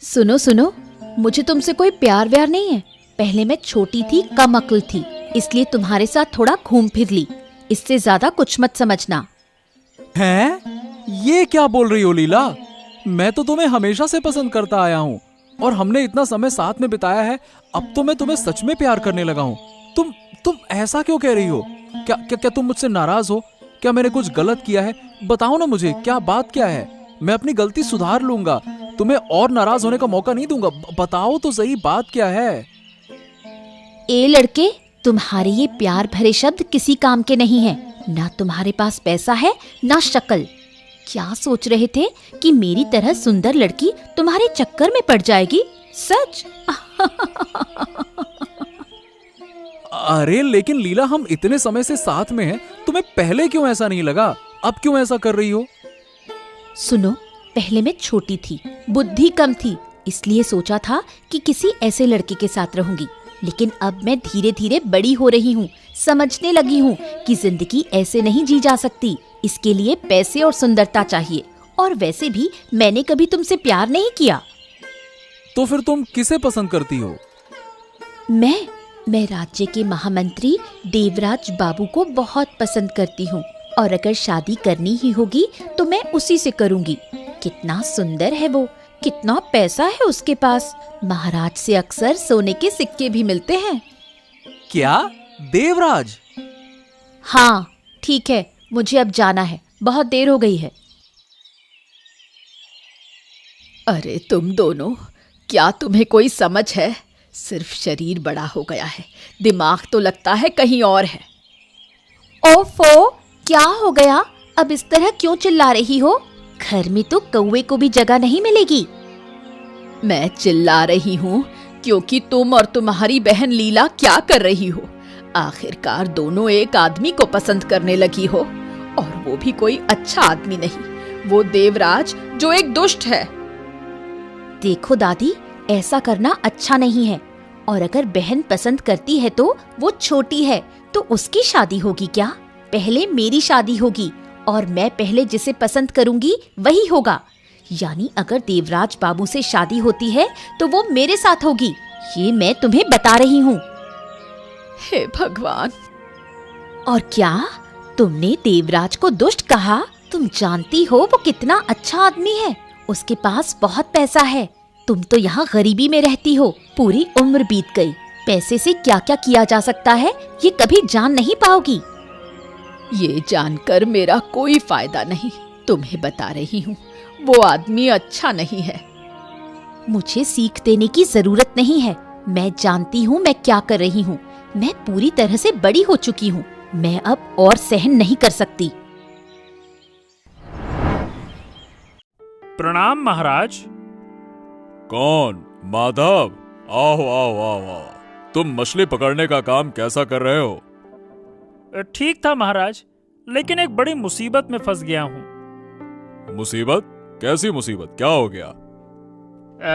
सुनो सुनो, मुझे तुमसे कोई प्यार व्यार नहीं है। पहले मैं छोटी थी, कम अक्ल थी, इसलिए तुम्हारे साथ थोड़ा घूम फिर ली। इससे ज्यादा कुछ मत समझना। हैं? ये क्या बोल रही हो लीला? मैं तो तुम्हें हमेशा से पसंद करता आया हूँ और हमने इतना समय साथ में बिताया है। अब तो मैं तुम्हें सच में प्यार करने लगा हूँ। तुम ऐसा क्यों कह रही हो? क्या तुम मुझसे नाराज हो? क्या मैंने कुछ गलत किया है? बताओ ना मुझे, क्या बात क्या है? मैं अपनी गलती सुधार लूंगा, तुम्हें और नाराज होने का मौका नहीं दूंगा। बताओ तो सही, बात क्या है? ए लड़के, तुम्हारे ये प्यार भरे शब्द किसी काम के नहीं हैं। ना तुम्हारे पास पैसा है, ना शक्ल। क्या सोच रहे थे कि मेरी तरह सुंदर लड़की तुम्हारे चक्कर में पड़ जाएगी? सच? अरे लेकिन लीला, हम इतने समय से साथ में हैं, तुम्हें पहले क्यों ऐसा नहीं लगा? अब क्यों ऐसा कर रही हो? सुनो, पहले मैं छोटी थी, बुद्धि कम थी, इसलिए सोचा था कि किसी ऐसे लड़के के साथ रहूंगी। लेकिन अब मैं धीरे धीरे बड़ी हो रही हूँ, समझने लगी हूँ कि जिंदगी ऐसे नहीं जी जा सकती। इसके लिए पैसे और सुंदरता चाहिए। और वैसे भी मैंने कभी तुमसे प्यार नहीं किया। तो फिर तुम किसे पसंद करती हो? मैं राज्य के महामंत्री देवराज बाबू को बहुत पसंद करती हूँ। और अगर शादी करनी ही होगी तो मैं उसी से करूँगी। कितना सुंदर है वो, कितना पैसा है उसके पास। महाराज से अक्सर सोने के सिक्के भी मिलते हैं। क्या? देवराज? हाँ, ठीक है, मुझे अब जाना है, बहुत देर हो गई है। अरे तुम दोनों, क्या तुम्हें कोई समझ है? सिर्फ शरीर बड़ा हो गया है, दिमाग तो लगता है कहीं और है। ओफो, क्या हो गया? अब इस तरह क्यों चिल्ला रही हो? घर में तो कौवे को भी जगह नहीं मिलेगी। मैं चिल्ला रही हूँ क्योंकि तुम और तुम्हारी बहन लीला क्या कर रही हो? आखिरकार दोनों एक आदमी को पसंद करने लगी हो, और वो भी कोई अच्छा आदमी नहीं, वो देवराज जो एक दुष्ट है। देखो दादी, ऐसा करना अच्छा नहीं है। और अगर बहन पसंद करती है तो वो छोटी है, तो उसकी शादी होगी क्या? पहले मेरी शादी होगी और मैं पहले जिसे पसंद करूंगी वही होगा। यानी अगर देवराज बाबू से शादी होती है तो वो मेरे साथ होगी। ये मैं तुम्हें बता रही हूँ। हे भगवान! और क्या तुमने देवराज को दुष्ट कहा? तुम जानती हो वो कितना अच्छा आदमी है, उसके पास बहुत पैसा है। तुम तो यहाँ गरीबी में रहती हो, पूरी उम्र बीत गई। पैसे से क्या क्या किया जा सकता है ये कभी जान नहीं पाओगी। ये जानकर मेरा कोई फायदा नहीं, तुम्हें बता रही हूँ, वो आदमी अच्छा नहीं है। मुझे सीख देने की जरूरत नहीं है। मैं जानती हूँ मैं क्या कर रही हूँ। मैं पूरी तरह से बड़ी हो चुकी हूँ। मैं अब और सहन नहीं कर सकती। प्रणाम महाराज। कौन? माधव? आओ आओ आओ आओ। तुम मछली पकड़ने का काम कैसा कर रहे हो? ठीक था महाराज, लेकिन एक बड़ी मुसीबत में फंस गया हूँ। मुसीबत? कैसी मुसीबत? क्या हो गया?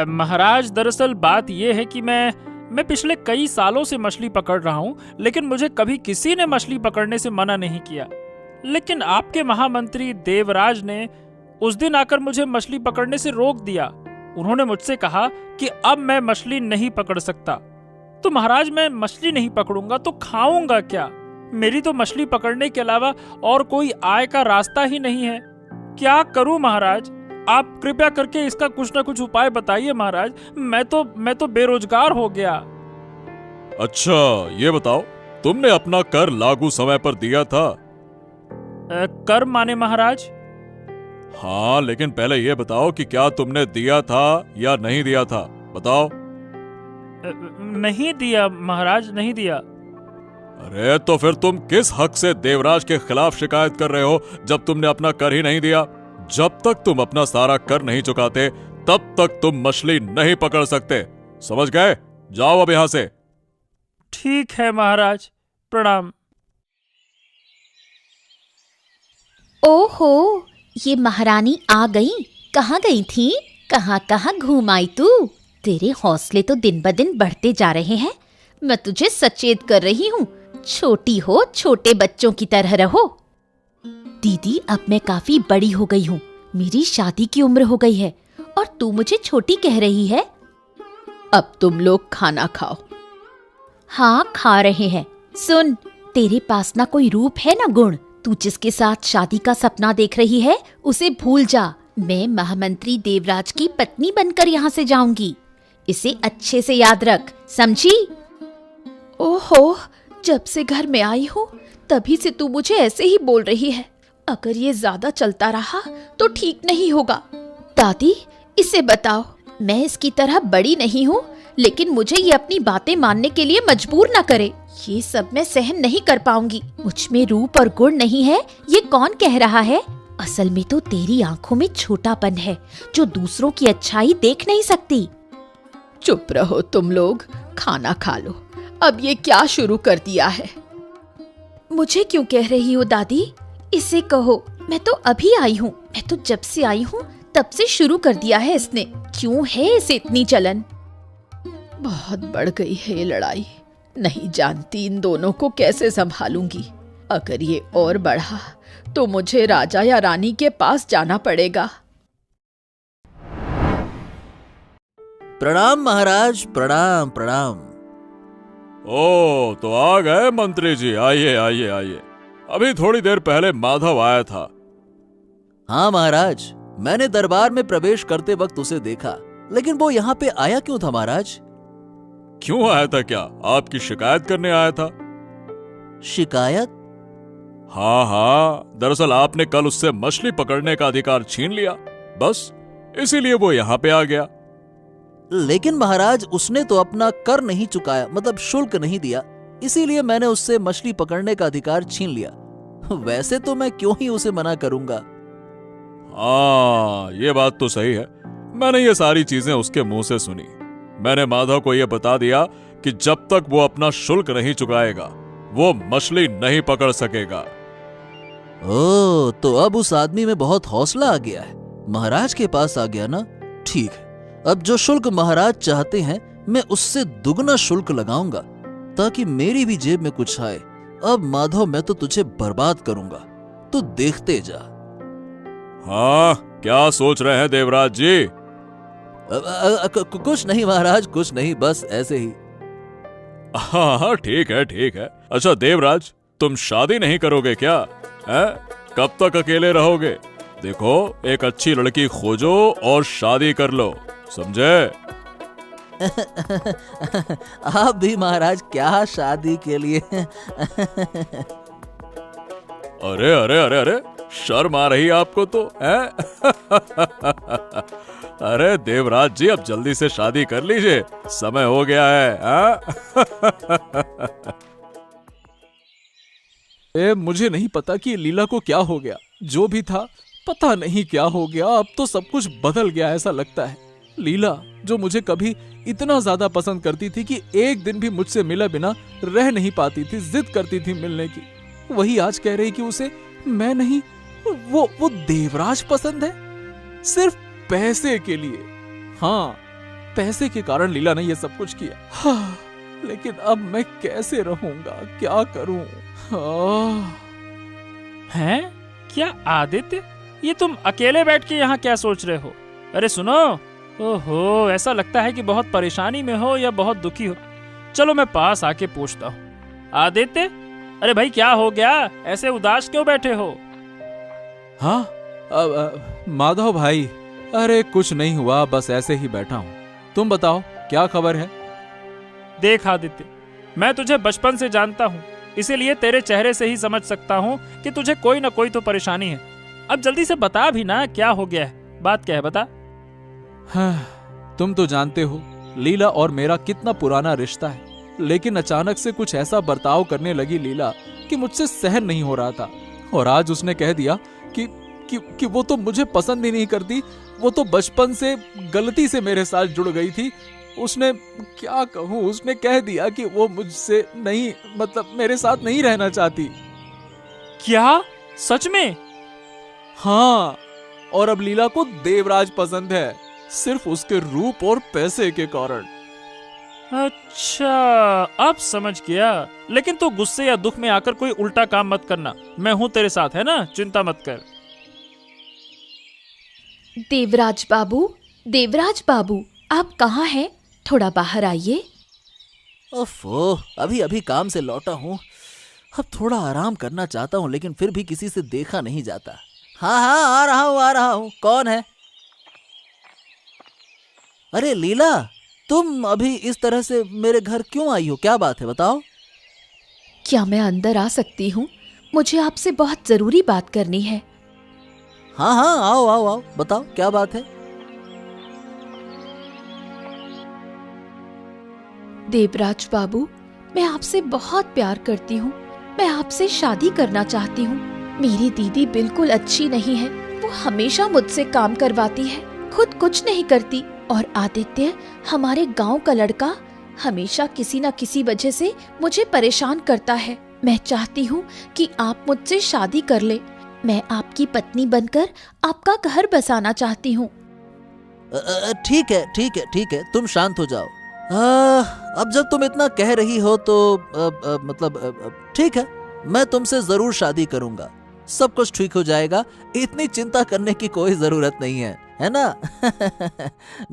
महाराज, दरअसल बात यह है कि मैं पिछले कई सालों से मछली पकड़ रहा हूँ, लेकिन मुझे कभी किसी ने मछली पकड़ने से मना नहीं किया। लेकिन आपके महामंत्री देवराज ने उस दिन आकर मुझे मछली पकड़ने से रोक दिया। उन्होंने मुझसे कहा कि अब मैं मछली नहीं पकड़ सकता। तो महाराज, मैं मछली नहीं पकड़ूंगा तो खाऊंगा क्या? मेरी तो मछली पकड़ने के अलावा और कोई आय का रास्ता ही नहीं है। क्या करूं महाराज? आप कृपया करके इसका कुछ ना कुछ उपाय बताइए महाराज। मैं तो बेरोजगार हो गया। अच्छा, ये बताओ, तुमने अपना कर लागू समय पर दिया था? कर माने महाराज? हाँ, लेकिन पहले ये बताओ कि क्या तुमने दिया था या नहीं दिया था? बताओ। नहीं दिया महाराज, नहीं दिया। अरे तो फिर तुम किस हक से देवराज के खिलाफ शिकायत कर रहे हो जब तुमने अपना कर ही नहीं दिया? जब तक तुम अपना सारा कर नहीं चुकाते तब तक तुम मछली नहीं पकड़ सकते। समझ गए? जाओ अब यहां से। ठीक है महाराज, प्रणाम। ओहो, ये महारानी आ गई। कहाँ गई थी? कहाँ कहाँ घूम आई तू? तेरे हौसले तो दिन ब दिन बढ़ते जा रहे हैं। मैं तुझे सचेत कर रही हूँ, छोटी हो, छोटे बच्चों की तरह रहो। दीदी, अब मैं काफी बड़ी हो गई हूँ, मेरी शादी की उम्र हो गई है और तू मुझे छोटी कह रही है? अब तुम लोग खाना खाओ। हाँ, खा रहे हैं। सुन, तेरे पास ना कोई रूप है ना गुण। तू जिसके साथ शादी का सपना देख रही है उसे भूल जा। मैं महामंत्री देवराज की पत्नी बनकर यहाँ से जाऊंगी। इसे अच्छे से याद रख, समझी? ओहो, जब से घर में आई हूँ तभी से तू मुझे ऐसे ही बोल रही है। अगर ये ज्यादा चलता रहा तो ठीक नहीं होगा। दादी, इसे बताओ। मैं इसकी तरह बड़ी नहीं हूँ, लेकिन मुझे ये अपनी बातें मानने के लिए मजबूर ना करे। ये सब मैं सहन नहीं कर पाऊंगी। मुझ में रूप और गुण नहीं है, ये कौन कह रहा है? असल में तो तेरी आंखों में छोटापन है, जो दूसरों की अच्छाई देख नहीं सकती। चुप रहो तुम लोग, खाना खा लो। अब ये क्या शुरू कर दिया है? मुझे क्यों कह रही हो दादी? इसे कहो, मैं तो अभी आई हूँ। मैं तो जब से आई हूँ तब से शुरू कर दिया है इसने। क्यों है इसे इतनी जलन? बहुत बढ़ गई है ये लड़ाई। नहीं जानती इन दोनों को कैसे संभालूंगी। अगर ये और बढ़ा तो मुझे राजा या रानी के पास जाना पड़ेगा। प्रणाम महाराज, प्रणाम प्रणाम। ओ, तो आ गए मंत्री जी। आइए आइए आइए। अभी थोड़ी देर पहले माधव आया था। हाँ महाराज, मैंने दरबार में प्रवेश करते वक्त उसे देखा, लेकिन वो यहाँ पे आया क्यों था महाराज? क्यों आया था? क्या आपकी शिकायत करने आया था? शिकायत? हाँ हाँ, दरअसल आपने कल उससे मछली पकड़ने का अधिकार छीन लिया, बस इसीलिए वो यहाँ पे आ गया। लेकिन महाराज, उसने तो अपना कर नहीं चुकाया, मतलब शुल्क नहीं दिया, इसीलिए मैंने उससे मछली पकड़ने का अधिकार छीन लिया। वैसे तो मैं क्यों ही उसे मना करूंगा। हाँ, ये बात तो सही है। मैंने ये सारी चीजें उसके मुंह से सुनी। मैंने माधव को यह बता दिया कि जब तक वो अपना शुल्क नहीं चुकाएगा वो मछली नहीं पकड़ सकेगा। ओ, तो अब उस आदमी में बहुत हौसला आ गया है। महाराज के पास आ गया ना? ठीक है, अब जो शुल्क महाराज चाहते हैं मैं उससे दुगना शुल्क लगाऊंगा, ताकि मेरी भी जेब में कुछ आए। अब माधव, मैं तो तुझे बर्बाद करूंगा, तू देखते जा। हाँ, क्या सोच रहे हैं देवराज जी? कुछ नहीं महाराज, कुछ नहीं, बस ऐसे ही। हाँ, ठीक है ठीक है। अच्छा देवराज, तुम शादी नहीं करोगे क्या? है? कब तक अकेले रहोगे? देखो, एक अच्छी लड़की खोजो और शादी कर लो, समझे? आप भी महाराज, क्या शादी के लिए? अरे अरे अरे अरे, शर्म आ रही आपको तो, है? अरे देवराज जी, अब जल्दी से शादी कर लीजिए, समय हो गया है। मुझे नहीं पता कि लीला को क्या हो गया। जो भी था, पता नहीं क्या हो गया। अब तो सब कुछ बदल गया ऐसा लगता है। लीला, जो मुझे कभी इतना ज्यादा पसंद करती थी कि एक दिन भी मुझसे मिला बिना रह नहीं पाती थी, जिद करती थी मिलने की, वही आज कह रही कि उसे मैं नहीं, वो देवराज पसंद है, सिर्फ पैसे के लिए। हाँ, पैसे के कारण लीला ने ये सब कुछ किया। हाँ, लेकिन अब मैं कैसे रहूंगा, क्या करूं? हैं? क्या आदित्य, ये तुम अकेले बैठ के यहाँ क्या सोच रहे हो? अरे सुनो, ओहो, ऐसा लगता है कि बहुत परेशानी में हो या बहुत दुखी हो। चलो मैं पास आके पूछता हूँ। आदित्य, अरे भाई क्या हो गया? ऐसे उदास क्यों बैठे हो? हाँ, माधव भाई, अरे कुछ नहीं हुआ, बस ऐसे ही बैठा हूँ। तुम बताओ, क्या खबर है? देख आदित्य, मैं तुझे बचपन से जानता हूँ, इसीलिए तेरे चेहरे से ही समझ सकता हूँ कि तुझे कोई ना कोई तो परेशानी है। अब जल्दी से बता भी ना, क्या हो गया है? बात क्या है, बता। हाँ, तुम तो जानते हो लीला और मेरा कितना पुराना रिश्ता है, लेकिन अचानक से कुछ ऐसा बर्ताव करने लगी लीला कि मुझसे सहन नहीं हो रहा था। और आज उसने कह दिया कि वो तो मुझे पसंद ही नहीं करती, वो तो बचपन से गलती से मेरे साथ जुड़ गई थी। उसने, क्या कहूँ, उसने कह दिया कि वो मुझसे नहीं, मतलब मेरे साथ नहीं रहना चाहती। क्या? सच में? हाँ, और अब लीला को देवराज पसंद है, सिर्फ उसके रूप और पैसे के कारण। अच्छा, अब समझ गया। लेकिन तू गुस्से या दुख में आकर कोई उल्टा काम मत करना, मैं हूं तेरे साथ, है ना? चिंता मत कर। देवराज बाबू, देवराज बाबू, आप कहाँ हैं? थोड़ा बाहर आइए। ओफो, अभी अभी काम से लौटा हूँ। अब थोड़ा आराम करना चाहता हूँ, लेकिन फिर भी किसी से देखा नहीं जाता। हाँ हाँ, आ रहा हूँ। कौन है? अरे लीला, तुम अभी इस तरह से मेरे घर क्यों आई हो? क्या बात है, बताओ। क्या मैं अंदर आ सकती हूँ? मुझे आपसे बहुत जरूरी बात करनी है। हाँ हाँ, आओ आओ आओ, बताओ क्या बात है। देवराज बाबू, मैं आपसे बहुत प्यार करती हूँ। मैं आपसे शादी करना चाहती हूँ। मेरी दीदी बिल्कुल अच्छी नहीं है। वो हमेशा मुझसे काम करवाती है, खुद कुछ नहीं करती। और आदित्य, हमारे गांव का लड़का, हमेशा किसी न किसी वजह से मुझे परेशान करता है। मैं चाहती हूँ कि आप मुझसे शादी कर ले। मैं आपकी पत्नी बनकर आपका घर बसाना चाहती हूँ। ठीक है ठीक है ठीक है, तुम शांत हो जाओ। अब जब तुम इतना कह रही हो तो ठीक है, मैं तुमसे जरूर शादी करूंगा। सब कुछ ठीक हो जाएगा, इतनी चिंता करने की कोई जरूरत नहीं है ना?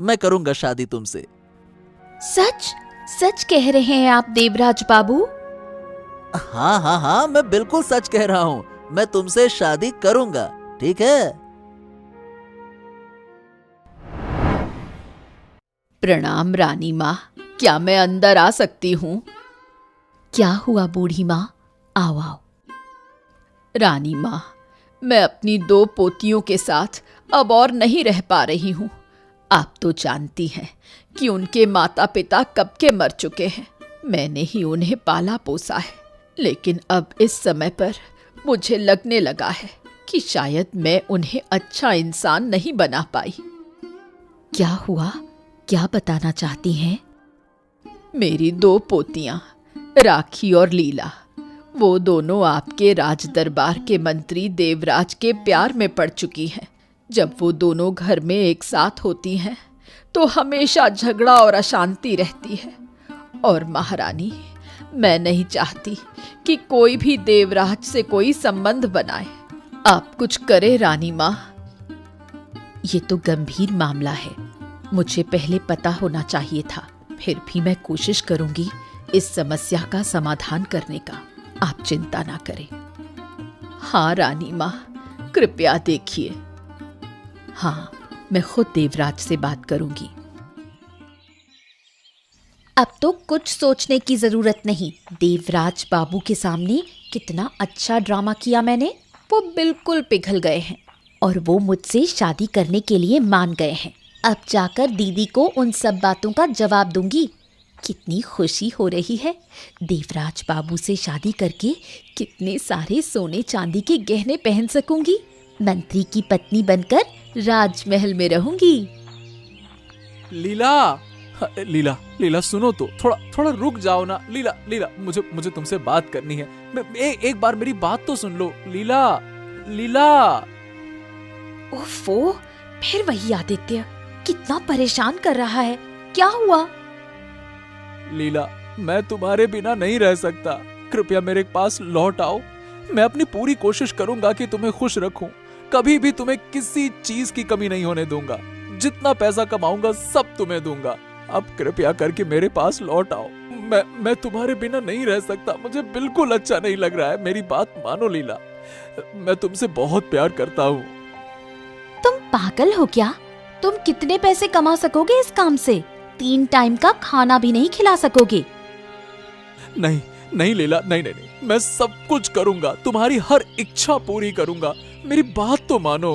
मैं करूंगा शादी तुमसे। सच सच कह रहे हैं आप देवराज बाबू? हाँ हाँ हाँ, मैं बिल्कुल सच कह रहा हूँ। मैं तुमसे शादी करूंगा, ठीक है? प्रणाम रानी माँ, क्या मैं अंदर आ सकती हूँ? क्या हुआ बूढ़ी माँ? आओ आओ। रानी माँ, मैं अपनी 2 पोतियों के साथ अब और नहीं रह पा रही हूँ। आप तो जानती हैं कि उनके माता पिता कब के मर चुके हैं। मैंने ही उन्हें पाला पोसा है, लेकिन अब इस समय पर मुझे लगने लगा है कि शायद मैं उन्हें अच्छा इंसान नहीं बना पाई। क्या हुआ? क्या बताना चाहती हैं? मेरी 2 पोतियां राखी और लीला, वो दोनों आपके राज दरबार के मंत्री देवराज के प्यार में पड़ चुकी हैं। जब वो दोनों घर में एक साथ होती हैं तो हमेशा झगड़ा और अशांति रहती है। और महारानी, मैं नहीं चाहती कि कोई भी देवराज से कोई संबंध बनाए। आप कुछ करे रानी माँ। ये तो गंभीर मामला है, मुझे पहले पता होना चाहिए था। फिर भी मैं कोशिश करूंगी इस समस्या का समाधान करने का। आप चिंता ना करें। हाँ रानी माँ, कृपया देखिए। हाँ, मैं खुद देवराज से बात करूंगी। अब तो कुछ सोचने की जरूरत नहीं। देवराज बाबू के सामने कितना अच्छा ड्रामा किया मैंने। वो बिल्कुल पिघल गए हैं और वो मुझसे शादी करने के लिए मान गए हैं। अब जाकर दीदी को उन सब बातों का जवाब दूंगी। कितनी खुशी हो रही है। देवराज बाबू से शादी करके कितने सारे सोने चांदी के गहने पहन सकूंगी। मंत्री की पत्नी बनकर राजमहल में रहूंगी। लीला, लीला लीला सुनो तो, थोड़ा रुक जाओ ना। लीला लीला, मुझे तुमसे बात करनी है। एक बार मेरी बात तो सुन लो। लीला लीला। ओफो, फिर वही आदित्य, कितना परेशान कर रहा है। क्या हुआ? लीला, मैं तुम्हारे बिना नहीं रह सकता। कृपया मेरे पास लौट आओ। मैं अपनी पूरी कोशिश करूंगा कि तुम्हें खुश रखूं। कभी भी तुम्हें किसी चीज की कमी नहीं होने दूंगा। जितना पैसा कमाऊंगा सब तुम्हें दूंगा। अब कृपया करके मेरे पास लौट आओ। मैं तुम्हारे बिना नहीं रह सकता। मुझे बिल्कुल अच्छा नहीं लग रहा है। मेरी बात मानो लीला, मैं तुमसे बहुत प्यार करता हूँ। तुम पागल हो क्या? तुम कितने पैसे कमा सकोगे इस काम से? 3 टाइम का खाना भी नहीं खिला सकोगे। नहीं नहीं लीला, नहीं, मैं सब कुछ करूंगा। तुम्हारी हर इच्छा पूरी करूंगा। मेरी बात तो मानो।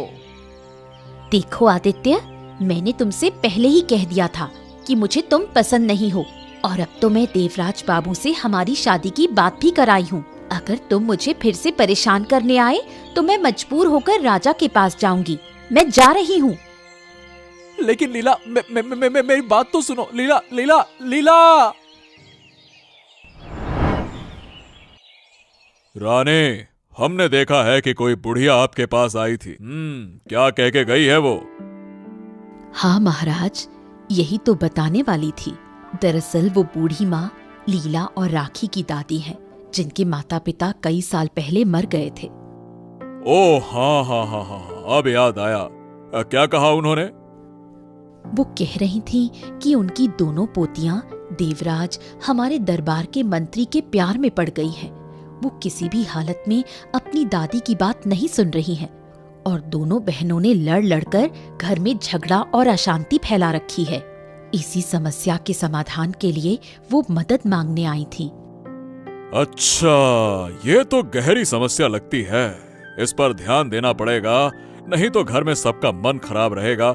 देखो आदित्य, मैंने तुमसे पहले ही कह दिया था कि मुझे तुम पसंद नहीं हो। और अब तो मैं देवराज बाबू से हमारी शादी की बात भी कराई हूँ। अगर तुम मुझे फिर से परेशान करने आए तो मैं मजबूर होकर राजा के पास जाऊंगी। मैं जा रही हूँ। लेकिन लीला, मेरी बात तो सुनो। लीला लीला लीला। रानी, हमने देखा है कि कोई बुढ़िया आपके पास आई थी। क्या कह के गई है वो? हाँ महाराज, यही तो बताने वाली थी। दरअसल वो बूढ़ी माँ लीला और राखी की दादी हैं, जिनके माता पिता कई साल पहले मर गए थे। ओह हाँ, अब याद आया। क्या कहा उन्होंने? वो कह रही थीं कि उनकी दोनों पोतियां देवराज हमारे दरबार के मंत्री के प्यार में पड़ गई हैं। वो किसी भी हालत में अपनी दादी की बात नहीं सुन रही हैं और दोनों बहनों ने लड़ लड़कर घर में झगड़ा और अशांति फैला रखी है। इसी समस्या के समाधान के लिए वो मदद मांगने आई थी। अच्छा, ये तो गहरी समस्या लगती है। इस पर ध्यान देना पड़ेगा, नहीं तो घर में सबका मन खराब रहेगा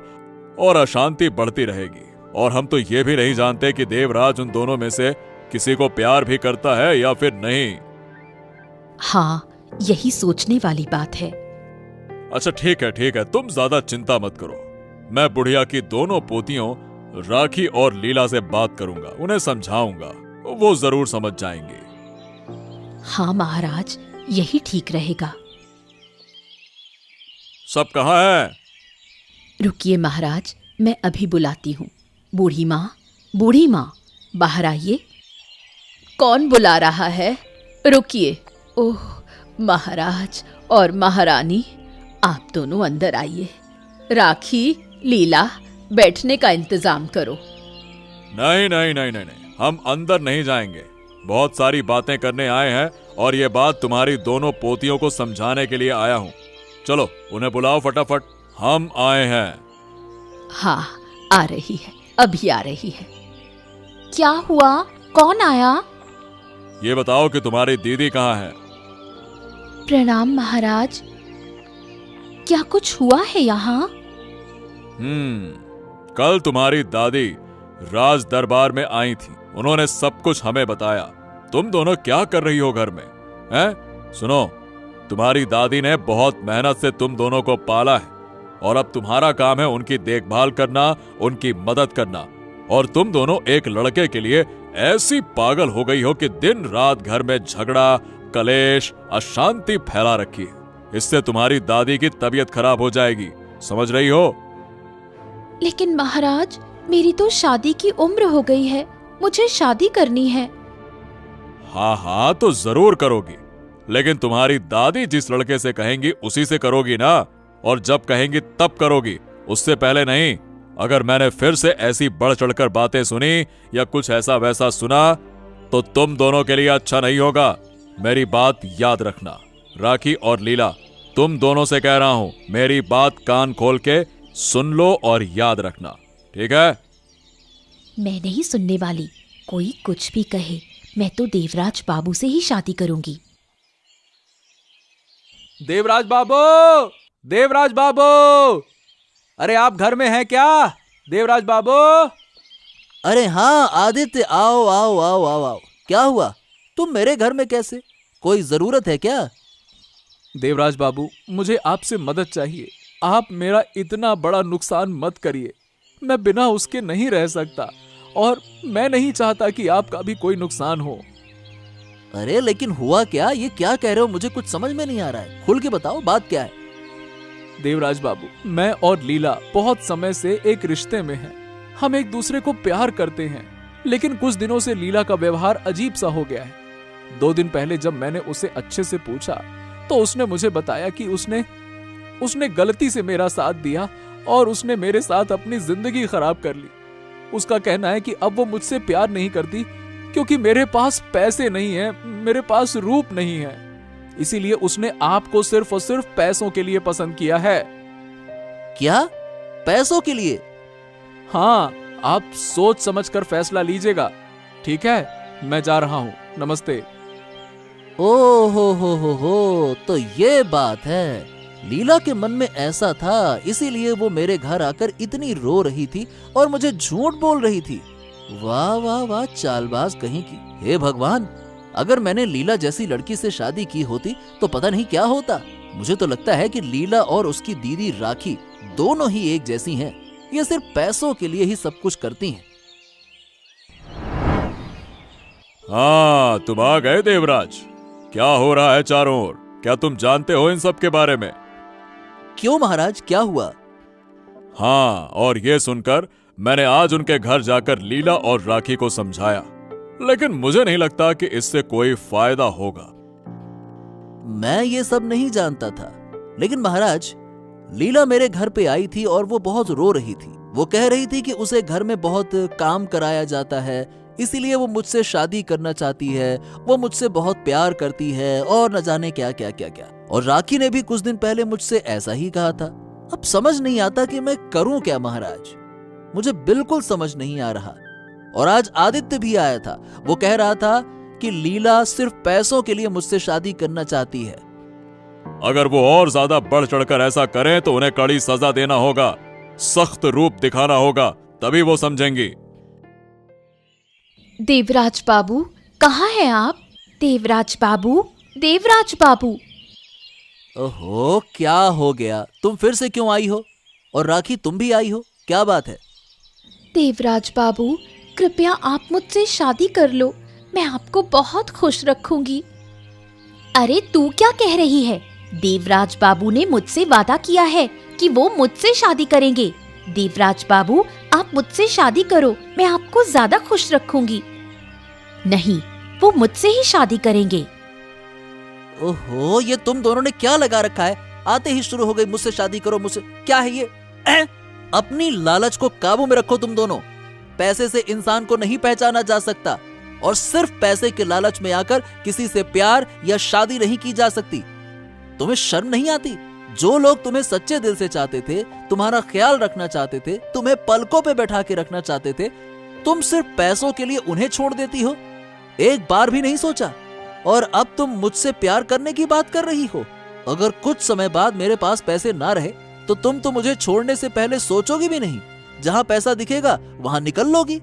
और अशांति बढ़ती रहेगी। और हम तो ये भी नहीं जानते कि देवराज उन दोनों में से किसी को प्यार भी करता है या फिर नहीं। हाँ, यही सोचने वाली बात है। अच्छा ठीक है, तुम ज्यादा चिंता मत करो। मैं बुढ़िया की दोनों पोतियों राखी और लीला से बात करूंगा, उन्हें समझाऊंगा, वो जरूर समझ जाएंगे। हाँ महाराज, यही ठीक रहेगा। सब कहाँ है? रुकिए महाराज, मैं अभी बुलाती हूँ। बूढ़ी माँ, बाहर आइए। कौन बुला रहा है? रुकिए। ओह, महाराज और महारानी, आप दोनों अंदर आइए। राखी, लीला, बैठने का इंतजाम करो। नहीं, हम अंदर नहीं जाएंगे। बहुत सारी बातें करने आए हैं और ये बात तुम्हारी दोनों पोतियों को समझाने के लिए आया हूँ। चलो उन्हें बुलाओ फटाफट, हम आए हैं। हाँ, आ रही है, अभी आ रही है। क्या हुआ? कौन आया? ये बताओ कि तुम्हारी दीदी कहाँ है? प्रणाम महाराज। क्या कुछ हुआ है यहाँ? कल तुम्हारी दादी राज दरबार में आई थी, उन्होंने सब कुछ हमें बताया। तुम दोनों क्या कर रही हो घर में? हैं? सुनो, तुम्हारी दादी ने बहुत मेहनत से तुम दोनों को पाला है और अब तुम्हारा काम है उनकी देखभाल करना, उनकी मदद करना। और तुम दोनों एक लड़के के लिए ऐसी पागल हो गई हो कि दिन रात घर में झगड़ा, कलेश, अशांति फैला रखी है। इससे तुम्हारी दादी की तबीयत खराब हो जाएगी, समझ रही हो? लेकिन महाराज, मेरी तो शादी की उम्र हो गई है, मुझे शादी करनी है। हाँ, तो जरूर करोगी, लेकिन तुम्हारी दादी जिस लड़के से कहेंगी उसी से करोगी ना, और जब कहेंगी तब करोगी, उससे पहले नहीं। अगर मैंने फिर से ऐसी बढ़ चढ़कर बातें सुनी या कुछ ऐसा वैसा सुना तो तुम दोनों के लिए अच्छा नहीं होगा। मेरी बात याद रखना। राखी और लीला, तुम दोनों से कह रहा हूं, मेरी बात कान खोल के सुन लो और याद रखना, ठीक है? मैं नहीं सुनने वाली, कोई कुछ भी कहे, मैं तो देवराज बाबू से ही शादी करूंगी। देवराज बाबू, अरे आप घर में हैं क्या? देवराज बाबू। अरे हाँ आदित्य, आओ। क्या हुआ? तुम मेरे घर में कैसे? कोई जरूरत है क्या? देवराज बाबू, मुझे आपसे मदद चाहिए। आप मेरा इतना बड़ा नुकसान मत करिए, मैं बिना उसके नहीं रह सकता और मैं नहीं चाहता कि आपका भी कोई नुकसान हो। अरे लेकिन हुआ क्या? ये क्या कह रहे हो? मुझे कुछ समझ में नहीं आ रहा है, खुल के बताओ, बात क्या है? देवराज बाबू, मैं और लीला बहुत समय से एक रिश्ते में हैं। हम एक दूसरे को प्यार करते हैं, लेकिन कुछ दिनों से लीला का व्यवहार अजीब सा हो गया है। 2 दिन पहले जब मैंने उसे अच्छे से पूछा तो उसने मुझे बताया कि उसने गलती से मेरा साथ दिया और उसने मेरे साथ अपनी जिंदगी खराब कर ली। उसका कहना है कि अब वो मुझसे प्यार नहीं करती क्योंकि मेरे पास पैसे नहीं है, मेरे पास रूप नहीं है, इसीलिए उसने आपको सिर्फ और सिर्फ पैसों के लिए पसंद किया है। क्या? पैसों के लिए? हाँ, आप सोच समझकर फैसला लीजिएगा, ठीक है? मैं जा रहा हूँ, नमस्ते। ओ हो, तो ये बात है। लीला के मन में ऐसा था, इसीलिए वो मेरे घर आकर इतनी रो रही थी और मुझे झूठ बोल रही थी। वाह, चालबाज कहीं की। हे भगवान, अगर मैंने लीला जैसी लड़की से शादी की होती तो पता नहीं क्या होता। मुझे तो लगता है कि लीला और उसकी दीदी राखी दोनों ही एक जैसी हैं। ये सिर्फ पैसों के लिए ही सब कुछ करती हैं। हाँ, तुम आ गए देवराज। क्या हो रहा है चारों ओर? क्या तुम जानते हो इन सब के बारे में? क्यों महाराज, क्या हुआ? हाँ, और ये सुनकर मैंने आज उनके घर जाकर लीला और राखी को समझाया, लेकिन मुझे नहीं लगता कि इससे कोई फायदा होगा। मैं ये सब नहीं जानता था, लेकिन महाराज, लीला मेरे घर पे आई थी और वो बहुत रो रही थी। वो कह रही थी कि उसे घर में बहुत काम कराया जाता है, इसीलिए वो मुझसे शादी करना चाहती है, वो मुझसे बहुत प्यार करती है और न जाने क्या क्या क्या क्या। और राखी ने भी कुछ दिन पहले मुझसे ऐसा ही कहा था। अब समझ नहीं आता कि मैं करूं क्या महाराज, मुझे बिल्कुल समझ नहीं आ रहा। और आज आदित्य भी आया था, वो कह रहा था कि लीला सिर्फ पैसों के लिए मुझसे शादी करना चाहती है। अगर वो और ज्यादा बढ़ चढ़कर ऐसा करें तो उन्हें कड़ी सजा देना होगा, सख्त रूप दिखाना होगा, तभी वो समझेंगी। देवराज बाबू, कहाँ हैं आप? देवराज बाबू, देवराज बाबू। ओहो, क्या हो गया? तुम फिर से क्यों आई हो? और राखी तुम भी आई हो, क्या बात है? देवराज बाबू, कृपया आप मुझसे शादी कर लो, मैं आपको बहुत खुश रखूंगी। अरे तू क्या कह रही है? देवराज बाबू ने मुझसे वादा किया है कि वो मुझसे शादी करेंगे। देवराज बाबू, आप मुझसे शादी करो, मैं आपको ज्यादा खुश रखूंगी। नहीं, वो मुझसे ही शादी करेंगे। ओहो, ये तुम दोनों ने क्या लगा रखा है? आते ही शुरू हो गई मुझसे शादी करो, मुझसे। क्या है ये? अपनी लालच को काबू में रखो तुम दोनों। पैसे से इंसान को नहीं पहचाना जा सकता, और सिर्फ पैसे के लालच में आकर किसी से प्यार या शादी नहीं की जा सकती। तुम्हें शर्म नहीं आती? जो लोग तुम्हें सच्चे दिल से चाहते थे, तुम्हारा ख्याल रखना चाहते थे, तुम्हें पलकों पे बैठा के रखना चाहते थे, तुम सिर्फ पैसों के लिए उन्हें छोड़ देती हो? एक बार भी नहीं सोचा? और अब तुम मुझसे प्यार करने की बात कर रही हो? अगर कुछ समय बाद मेरे पास पैसे ना रहे तो तुम तो मुझे छोड़ने से पहले सोचोगी भी नहीं। जहां पैसा दिखेगा वहां निकल लोगी।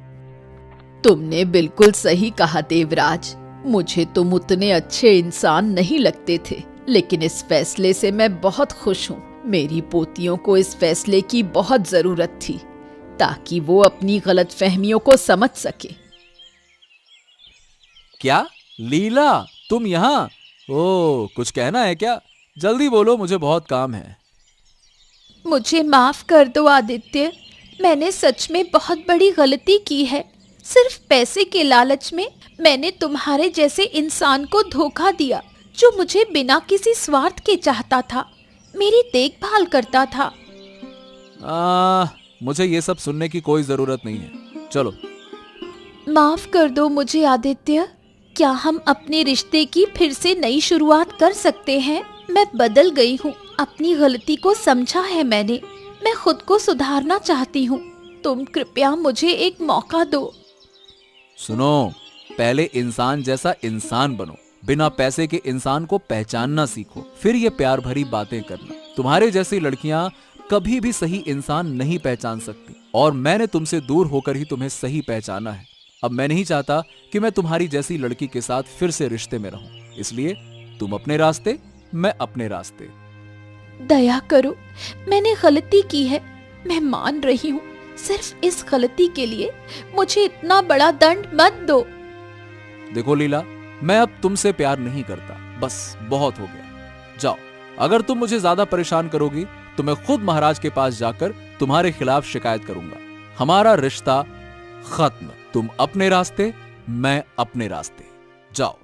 तुमने बिल्कुल सही कहा देवराज, मुझे तुम उतने अच्छे इंसान नहीं लगते थे, लेकिन इस फैसले से मैं बहुत खुश हूँ। मेरी पोतियों को इस फैसले की बहुत जरूरत थी, ताकि वो अपनी गलतफहमियों को समझ सके। क्या लीला, तुम यहाँ? ओ, कुछ कहना है क्या? जल्दी बोलो, मुझे बहुत काम है। मुझे माफ कर दो आदित्य, मैंने सच में बहुत बड़ी गलती की है। सिर्फ पैसे के लालच में मैंने तुम्हारे जैसे इंसान को धोखा दिया, जो मुझे बिना किसी स्वार्थ के चाहता था, मेरी देखभाल करता था। मुझे ये सब सुनने की कोई जरूरत नहीं है, चलो। माफ कर दो मुझे आदित्य, क्या हम अपने रिश्ते की फिर से नई शुरुआत कर सकते हैं? मैं बदल गई हूँ, अपनी गलती को समझा है मैंने, मैं खुद को सुधारना चाहती हूँ। तुम कृपया मुझे एक मौका दो। सुनो, पहले इंसान जैसा इंसान बनो, बिना पैसे के इंसान को पहचानना सीखो, फिर ये प्यार भरी बातें करना। तुम्हारे जैसी लड़कियां कभी भी सही इंसान नहीं पहचान सकती, और मैंने तुमसे दूर होकर ही तुम्हें सही पहचाना है। अब मैं नहीं चाहता कि मैं तुम्हारी जैसी लड़की के साथ फिर से रिश्ते में रहूं, इसलिए तुम अपने रास्ते, मैं अपने रास्ते। दया करो, मैंने गलती की है, मैं मान रही हूँ। सिर्फ इस गलती के लिए मुझे इतना बड़ा दंड मत दो। देखो लीला, मैं अब तुमसे प्यार नहीं करता, बस बहुत हो गया। जाओ, अगर तुम मुझे ज्यादा परेशान करोगी तो मैं खुद महाराज के पास जाकर तुम्हारे खिलाफ शिकायत करूंगा। हमारा रिश्ता खत्म। तुम अपने रास्ते, मैं अपने रास्ते। जाओ।